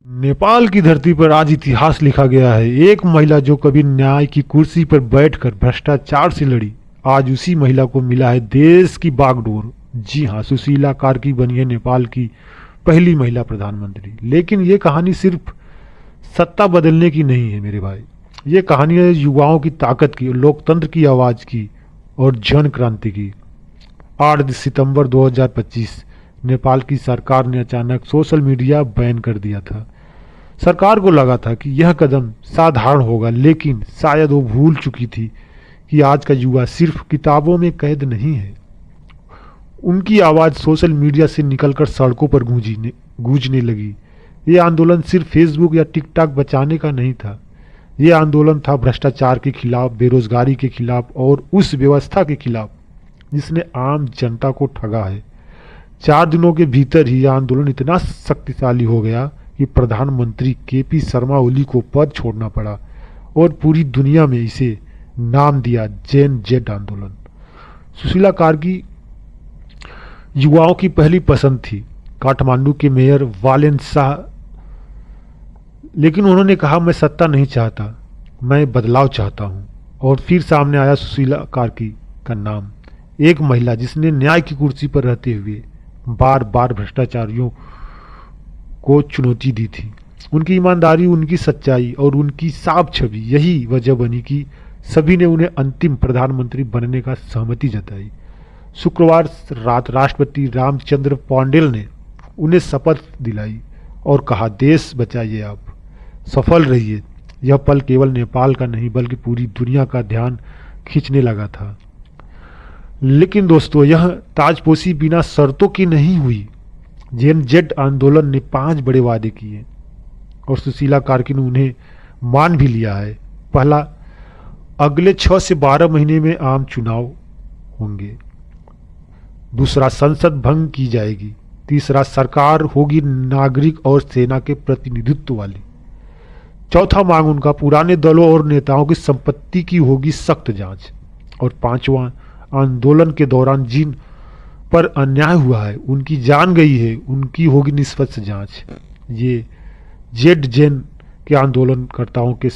नेपाल की धरती पर आज इतिहास लिखा गया है। एक महिला जो कभी न्याय की कुर्सी पर बैठकर भ्रष्टाचार से लड़ी, आज उसी महिला को मिला है देश की बागडोर। जी हाँ, सुशीला कार्की बनी है नेपाल की पहली महिला प्रधानमंत्री। लेकिन ये कहानी सिर्फ सत्ता बदलने की नहीं है मेरे भाई, ये कहानी है युवाओं की ताकत की, लोकतंत्र की आवाज की और जन क्रांति की। 8 सितंबर 2025 नेपाल की सरकार ने अचानक सोशल मीडिया बैन कर दिया था। सरकार को लगा था कि यह कदम साधारण होगा, लेकिन शायद वो भूल चुकी थी कि आज का युवा सिर्फ किताबों में कैद नहीं है। उनकी आवाज़ सोशल मीडिया से निकलकर सड़कों पर गूंजने लगी। ये आंदोलन सिर्फ फेसबुक या टिकटॉक बचाने का नहीं था, ये आंदोलन था भ्रष्टाचार के खिलाफ, बेरोजगारी के खिलाफ और उस व्यवस्था के खिलाफ जिसने आम जनता को ठगा है। 4 दिनों के भीतर ही यह आंदोलन इतना शक्तिशाली हो गया कि प्रधानमंत्री केपी शर्मा ओली को पद छोड़ना पड़ा और पूरी दुनिया में इसे नाम दिया जेन जेड आंदोलन। सुशीला कार्की युवाओं की पहली पसंद थी, काठमांडू के मेयर वालेन शाह, लेकिन उन्होंने कहा मैं सत्ता नहीं चाहता, मैं बदलाव चाहता हूं। और फिर सामने आया सुशीला कार्की का नाम, एक महिला जिसने न्याय की कुर्सी पर रहते हुए बार बार भ्रष्टाचारियों को चुनौती दी थी। उनकी ईमानदारी, उनकी सच्चाई और उनकी साफ छवि यही वजह बनी कि सभी ने उन्हें अंतिम प्रधानमंत्री बनने का सहमति जताई। शुक्रवार रात राष्ट्रपति रामचंद्र पौडेल ने उन्हें शपथ दिलाई और कहा, देश बचाइए, आप सफल रहिए। यह पल केवल नेपाल का नहीं बल्कि पूरी दुनिया का ध्यान खींचने लगा था। लेकिन दोस्तों, यह ताजपोशी बिना शर्तों की नहीं हुई। जेन जेड आंदोलन ने 5 बड़े वादे किए और सुशीला कार्की ने उन्हें मान भी लिया है। पहला, अगले 6 से 12 महीने में आम चुनाव होंगे। दूसरा, संसद भंग की जाएगी। तीसरा, सरकार होगी नागरिक और सेना के प्रतिनिधित्व वाली। चौथा मांग उनका, पुराने दलों और नेताओं की संपत्ति की होगी सख्त जांच। और पांचवा, आंदोलन के दौरान जिन पर अन्याय हुआ है, उनकी जान गई है, उनकी होगी निष्पक्ष जांच। ये जेड जेन के आंदोलनकर्ताओं के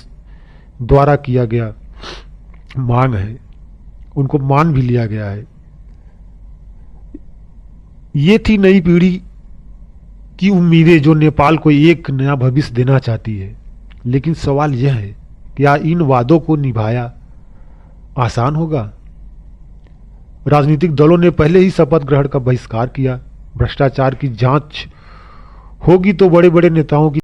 द्वारा किया गया मांग है, उनको मान भी लिया गया है। ये थी नई पीढ़ी की उम्मीदें जो नेपाल को एक नया भविष्य देना चाहती है। लेकिन सवाल यह है, क्या इन वादों को निभाया आसान होगा? राजनीतिक दलों ने पहले ही शपथ ग्रहण का बहिष्कार किया। भ्रष्टाचार की जांच होगी तो बड़े बड़े नेताओं की